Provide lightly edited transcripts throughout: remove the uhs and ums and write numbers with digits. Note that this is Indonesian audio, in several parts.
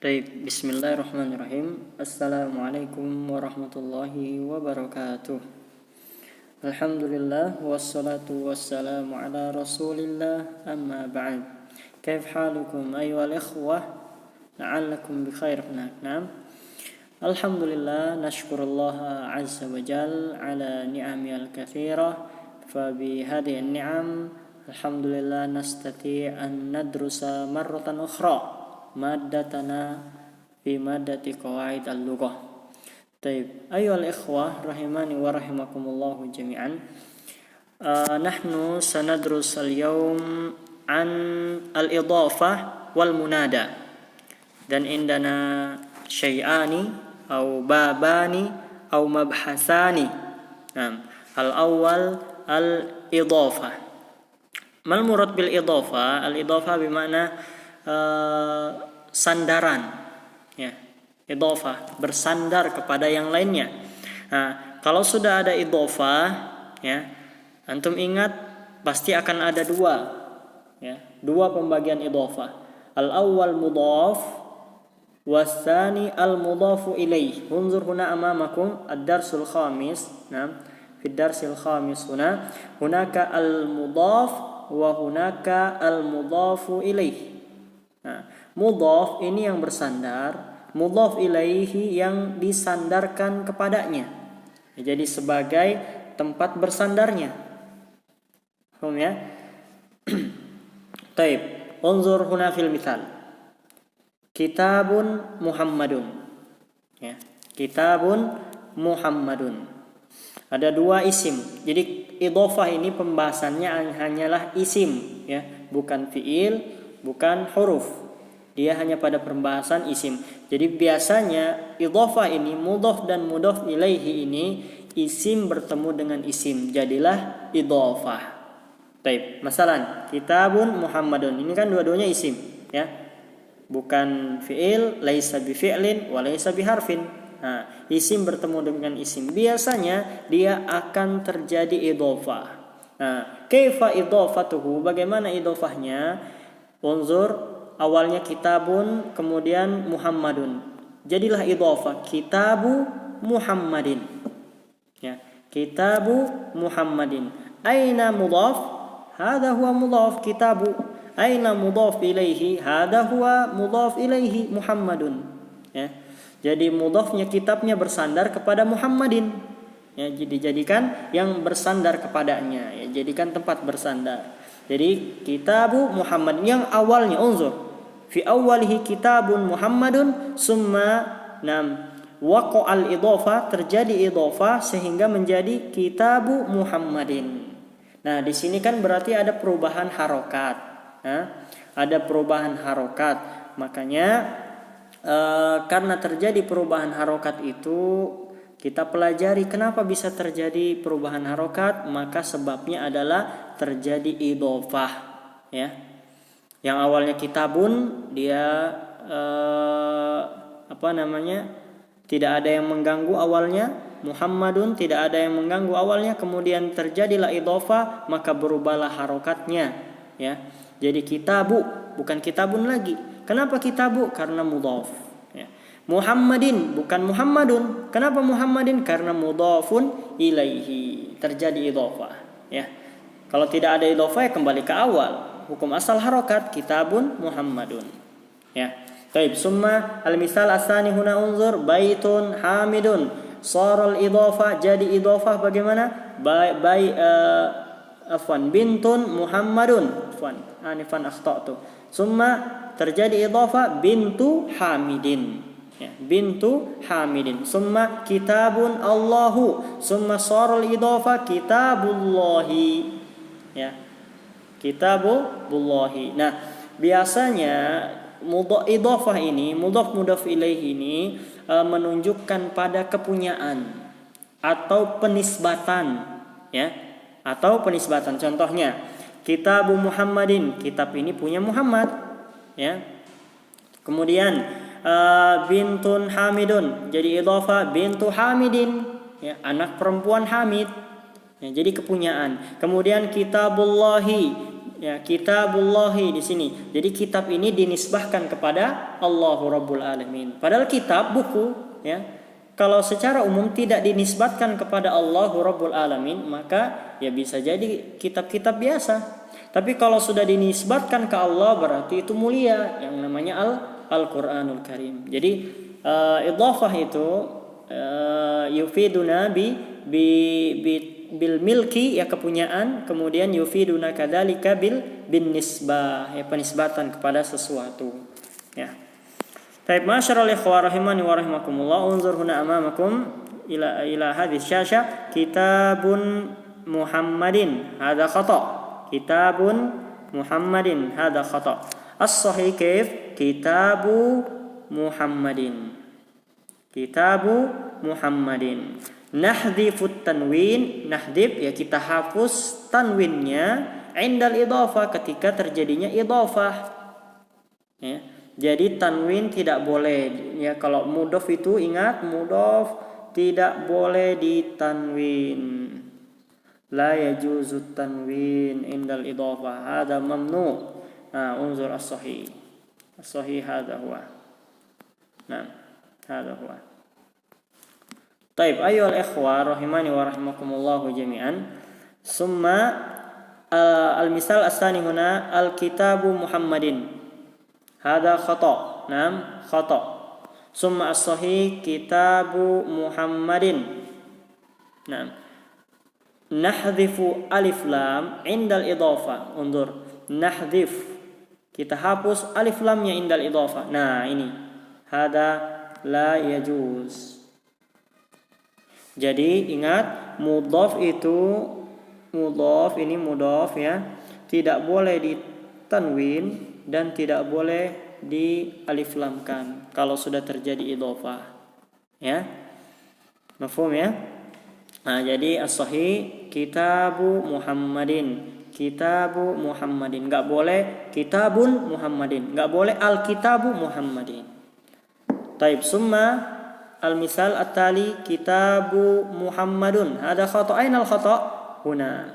Baik, bismillahirrahmanirrahim. Assalamualaikum warahmatullahi wabarakatuh. Alhamdulillah wassalatu wassalamu ala rasulillah amma ba'd. Kaif halukum ayyuhal ikhwah? La'allakum bi khair. Na'am. Alhamdulillah nashkurullah azza wa jal ala ni'amil katsirah. Fa bi hadhihi an-ni'am alhamdulillah nastati' an nadrusa marratan ukhra maddatana fi maddati qawaid al-lughah. Taib, ayyuhal ikhwah rahimani wa rahimakumullah jami'an. Nahnu sanadrus al-yawm an al-idafah wal munada. Dan indana syai'ani au babani au mabhasani. Al-awwal al-idafah. Mal murad bil idafah? Al-idafah bermakna sandaran, ya, idhofah, bersandar kepada yang lainnya. Nah, kalau sudah ada idhofah, ya, antum ingat pasti akan ada dua, ya, dua pembagian idhofah. Al-awwal mudhaf, wasani al-mudhafu ilaih. Unzur huna amamakum ad-darsul khamis. Nah, fi ad-darsil khamis hunaka al-mudhaf wa hunaka al-mudhafu ilaih. Nah, mudhaf ini yang bersandar, mudhaf ilaihi yang disandarkan kepadanya. Jadi sebagai tempat bersandarnya. Paham ya? Taib, unzur huna fil mithal. Kitabun Muhammadun. Ya, kitabun Muhammadun. Ada dua isim. Jadi idhofah ini pembahasannya hanyalah isim, ya, bukan fiil, bukan huruf. Dia hanya pada pembahasan isim. Jadi biasanya idhofah ini, mudhaf dan mudhaf ilaihi ini, isim bertemu dengan isim, jadilah idhofah. Baik, masalan kitabun Muhammadun, ini kan dua-duanya isim, ya. Bukan fiil, laisa bi fi'lin wa laisa bi harfin. Nah, isim bertemu dengan isim, biasanya dia akan terjadi idhofah. Nah, kaifa idhofatuhu? Bagaimana idhofahnya? Unzur, awalnya kitabun, kemudian Muhammadun. Jadilah idhofah, kitabu Muhammadin. Ya, kitabu Muhammadin. Aina mudhaf? Hadha huwa mudhaf kitabu. Aina mudhaf ilaihi? Hadha huwa mudhaf ilaihi Muhammadun. Ya. Jadi mudhafnya kitabnya bersandar kepada Muhammadin. Ya, dijadikan yang bersandar kepadanya, ya, jadikan tempat bersandar. Jadi kitabu Muhammad yang awalnya, unzur fi awwalihi kitabun Muhammadun summa waqa'al idhofah, terjadi idhofah sehingga menjadi kitabu Muhammadin. Nah, di sini kan berarti ada perubahan harokat. Ada perubahan harokat. Makanya karena terjadi perubahan harokat itu, kita pelajari kenapa bisa terjadi perubahan harokat. Maka sebabnya adalah terjadi idhofah, ya. Yang awalnya kitabun, dia tidak ada yang mengganggu awalnya. Muhammadun, tidak ada yang mengganggu awalnya. Kemudian terjadilah idhofah, maka berubahlah harokatnya, ya. Jadi kitabu bukan kitabun lagi. Kenapa kitabu? Karena mudhaf, ya. Muhammadin bukan Muhammadun. Kenapa Muhammadin? Karena mudhafun ilaihi, terjadi idhofah, ya. Kalau tidak ada idhofah, ya kembali ke awal. Hukum asal harokat, kitabun Muhammadun, ya. Baik, summa al-misal asani huna unzur baitun hamidun. Saral idhofah, jadi idhofah bagaimana? Bintun Muhammadun. Anifan akhta'tu. Summa terjadi idhofah bintu Hamidin. Ya, bintu Hamidin. Summa kitabun Allahu. Summa saral idhofah kitabullahi. Ya, kitabullahi. Nah, biasanya idhofah ini, mudhaf ilaih ini menunjukkan pada kepunyaan atau penisbatan, ya, atau penisbatan. Contohnya, kitabu Muhammadin, kitab ini punya Muhammad, ya. Kemudian bintun Hamidun, jadi idhofah bintu Hamidin, ya, anak perempuan Hamid. Ya, jadi kepunyaan. Kemudian kitabullahi, Ya, kitabullahi di sini. Jadi kitab ini dinisbahkan kepada Allahu Rabbul Alamin. Padahal kitab buku, ya. Kalau secara umum tidak dinisbatkan kepada Allahu Rabbul Alamin, maka ya bisa jadi kitab-kitab biasa. Tapi kalau sudah dinisbatkan ke Allah berarti itu mulia, yang namanya Al-Qur'anul Karim. Jadi idhafah itu yufiduna bil milki, ya kepunyaan, kemudian yufiduna kadzalika bin nisbah, ya penisbatan kepada sesuatu, ya. Baik, masyarul ikhwah rahimani wa rahimakumullah, unzur huna amamakum ila hadhihi syasha kitabun Muhammadin hadza khata. Kitabun Muhammadin hadza khata. As-sahih kaif kitabu Muhammadin. Kitabu Muhammadin. Nahdhifut tanwin, nahdhif ya kita hapus tanwinnya indal idhafah, ketika terjadinya idhafah. Ya. Jadi tanwin tidak boleh, ya kalau mudhof itu ingat mudhof tidak boleh ditanwin. La yajuzu tanwin indal idhafah, hadza mamnu. Nah, unzur as-sahih. As-sahih hadza huwa. Nah, hadza huwa. Taib, ayyuhal ikhwah rahimani wa rahimakumullah jami'an. Summa al-misal as-tsani huna al-kitabu Muhammadin. Hadza khata. Naam, khata. Summa as-sahih kitabu Muhammadin. Naam. Nahdhifu alif lam indal idhafah. Undur. Nahdhif. Kita hapus alif lamnya indal idhafah. Nah, ini. Hadza la yajuz. Jadi ingat mudhaf itu mudhaf, ini mudhaf ya, tidak boleh ditanwin dan tidak boleh dialiflamkan kalau sudah terjadi idhofah, ya. Mafhum ya? Nah, jadi as-sahih kitabu Muhammadin. Kitabu Muhammadin, enggak boleh kitabun Muhammadin, enggak boleh al-kitabu Muhammadin. Taib, summa al-misal at-tali kitabu Muhammadun. Ada khata, aina al-khata? Huna.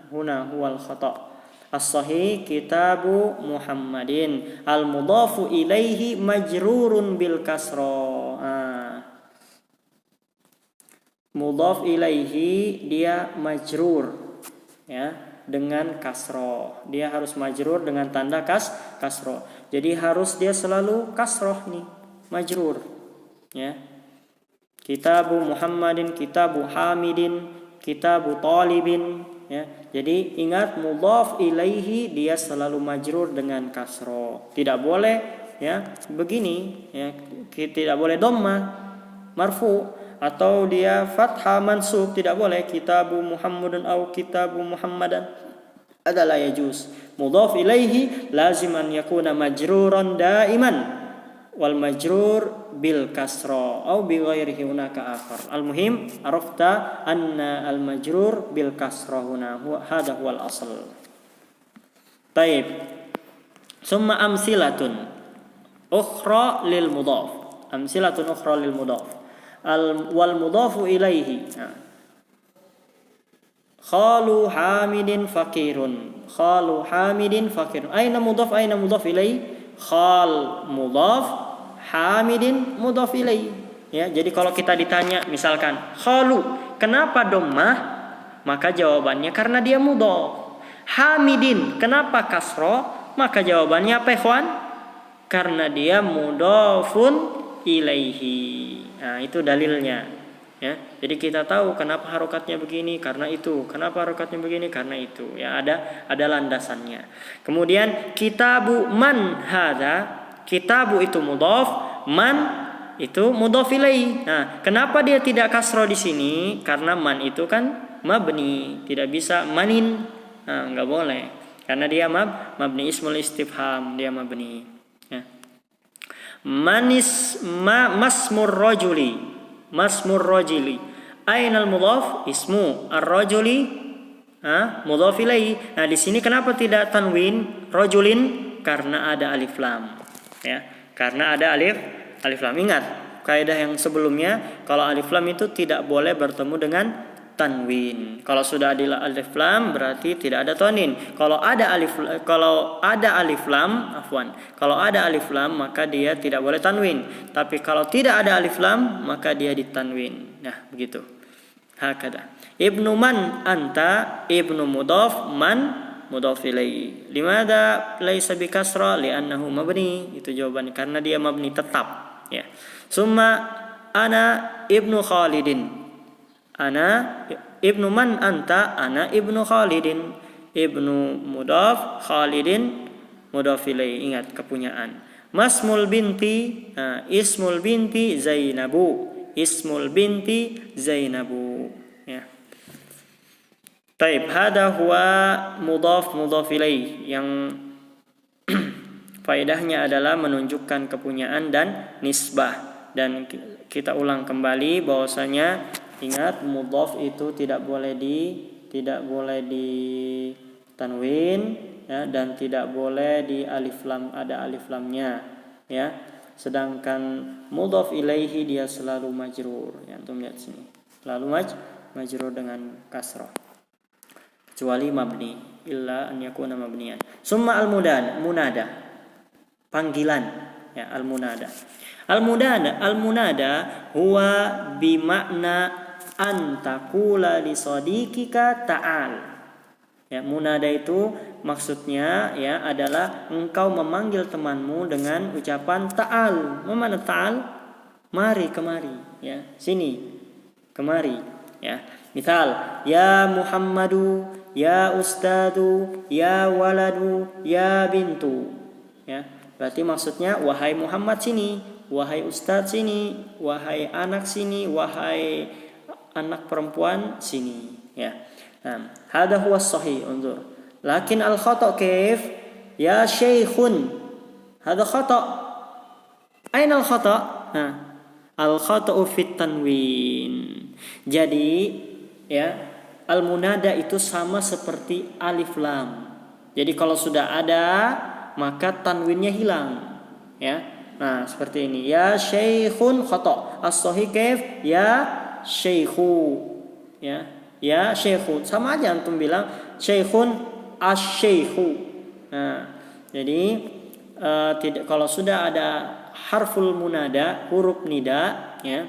Huna huwal khata. As-sahih kitabu Muhammadin. Al-mudhafu ilaihi majrurun bil kasra. Mudhaf ilaihi dia majrur, ya, dengan kasroh. Dia harus majrur dengan tanda kasroh. Jadi harus dia selalu kasroh nih, majrur. Ya. Kitabu Muhammadin, kitabu Hamidin, kitabu Talibin, ya. Jadi ingat mudhaf ilaihi dia selalu majrur dengan kasroh. Tidak boleh ya begini, ya. Tidak boleh dhammah marfu atau dia fathah mansub, tidak boleh. Kitabu Muhammadun atau kitabu Muhammadan adalah yajuz. Mudhaf ilaihi lazim an yakuna majruran daiman. Wal majrur bil kasra atau bi ghairihi hunaka akhar. Al muhim arafta anna al majrur bil kasra huna hadha huwa al asl. Taib. Summa amsilatun ukhra lil mudhaf. Amsilatun ukhra lil mudhaf. Wal mudhafu ilaihi. Khalu Hamidin fakirun. Khalu Hamidin fakirun. Aina mudhaf ilaihi? Khal mudhaf, Hamidin mudhaf ilaihi. Ya, jadi kalau kita ditanya misalkan khalu, kenapa dhammah? Maka jawabannya karena dia mudhaf. Hamidin, kenapa kasra? Maka jawabannya apa, ikhwan? Karena dia mudhafun ilaihi. Nah, itu dalilnya. Ya, jadi kita tahu kenapa harokatnya begini karena itu, kenapa harokatnya begini karena itu. Ya, ada landasannya. Kemudian kitabu man hadza, kitabu itu mudhaf, man itu mudhaf ilaihi. Nah, kenapa dia tidak kasro di sini? Karena man itu kan mabni, tidak bisa manin. Nah, enggak boleh. Karena dia mabni ismul istifham, dia mabni. Ya. Masmur rajuli. Masmur rajuli. Ainal mudhaf ismu ar-rajuli mudhaf ilaihi. Nah, di sini kenapa tidak tanwin rajulin? Karena ada alif lam. Ya, karena ada alif lam. Ingat kaidah yang sebelumnya, kalau alif lam itu tidak boleh bertemu dengan tanwin. Kalau sudah ada alif lam berarti tidak ada tanwin. Kalau ada alif lam, kalau ada alif lam maka dia tidak boleh tanwin. Tapi kalau tidak ada alif lam maka dia ditanwin. Nah, begitu. Hakada. Ibnu man anta, ibnu mudhaf, man mudhaf ilaihi. Limada laisa bikasra? Li'annahu mabni. Itu jawabannya, karena dia mabni tetap, ya. Summa ana ibnu Khalidin. Ana ibnu man anta, ana ibnu Khalidin. Ibnu mudhaf, Khalidin mudhaf ilaihi. Ingat kepunyaan. Masmul binti, ismul binti Zainabu. Ismul binti Zainabu, ya. Taib, hada huwa mudhaf ilaih, yang faedahnya adalah menunjukkan kepunyaan dan nisbah. Dan kita ulang kembali bahwasanya ingat mudhaf itu tidak boleh di tanwin, ya, dan tidak boleh di alif lam, ada alif lamnya, ya. Sedangkan mudhaf ilaihi dia selalu majrur. Ya, antum lihat sini. Selalu majrur dengan kasrah. Kecuali mabni, illa an yakuna mabniyan. Summa munada. Panggilan, ya, al-munada. Al-munada huwa bimakna an taqula li sadiqika ta'al. Ya, munada itu maksudnya, ya, adalah engkau memanggil temanmu dengan ucapan ta'al. Mana ta'al? Mari, kemari, ya, sini, kemari, ya. Misal, ya Muhammadu, ya Ustadu, ya waladu, ya bintu, ya. Berarti maksudnya wahai Muhammad sini, wahai Ustad sini, wahai anak sini, wahai anak perempuan sini, ya. Hada huwa sahih, unzur. Lakin al-khata' kaif? Ya syekhun. Hada khata'. Aina al-khata'? Al-khata'u fit tanwin. Jadi, ya, al-munada itu sama seperti alif lam. Jadi kalau sudah ada maka tanwinnya hilang, ya. Nah, seperti ini. Ya syekhun khata'. As-sahih kaif? Ya syekhu. Ya syekhun, sama aja antum bilang syekhun asy-syekhu. Nah, jadi tidak, kalau sudah ada harful munada, huruf nida, ya,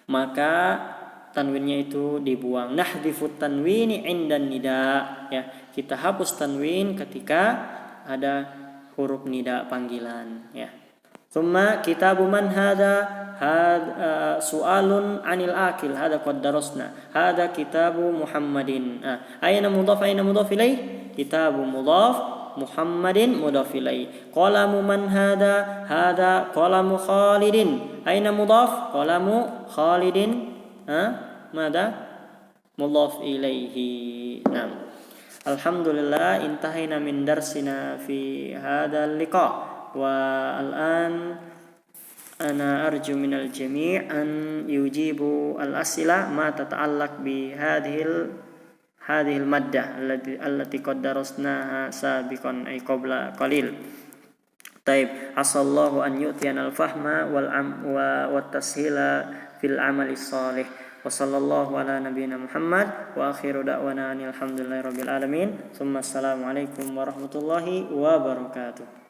maka tanwinnya itu dibuang. Nahdhifut tanwini 'indan nida, ya. Kita hapus tanwin ketika ada huruf nida panggilan, ya. Thumma kitabu man hada su'alun 'anil akil, hada qad darasna. Hada kitabu Muhammadin. Aina mudhaf ilaih? Kitabu mudhaf, Muhammadin mudhaf ilaih. Qalamu man hada? Hada qalamu Khalidin. Aina mudhaf? Qalamu Khalidin. Mada? Mudhaf ilaihi. Naam. Alhamdulillah, intahayna min darsina fi hadzal liqa. والآن أنا أرجو من الجميع أن يجيبوا الأسئلة ما تتعلق بهذه المادة التي قد درسناها سابقا أي قبل قليل. طيب، عسى الله أن يؤتينا الفهم والتسهيل في العمل الصالح. وصلى الله على نبينا محمد وآخر دعوانا الحمد لله رب العالمين. ثم السلام عليكم ورحمة الله وبركاته.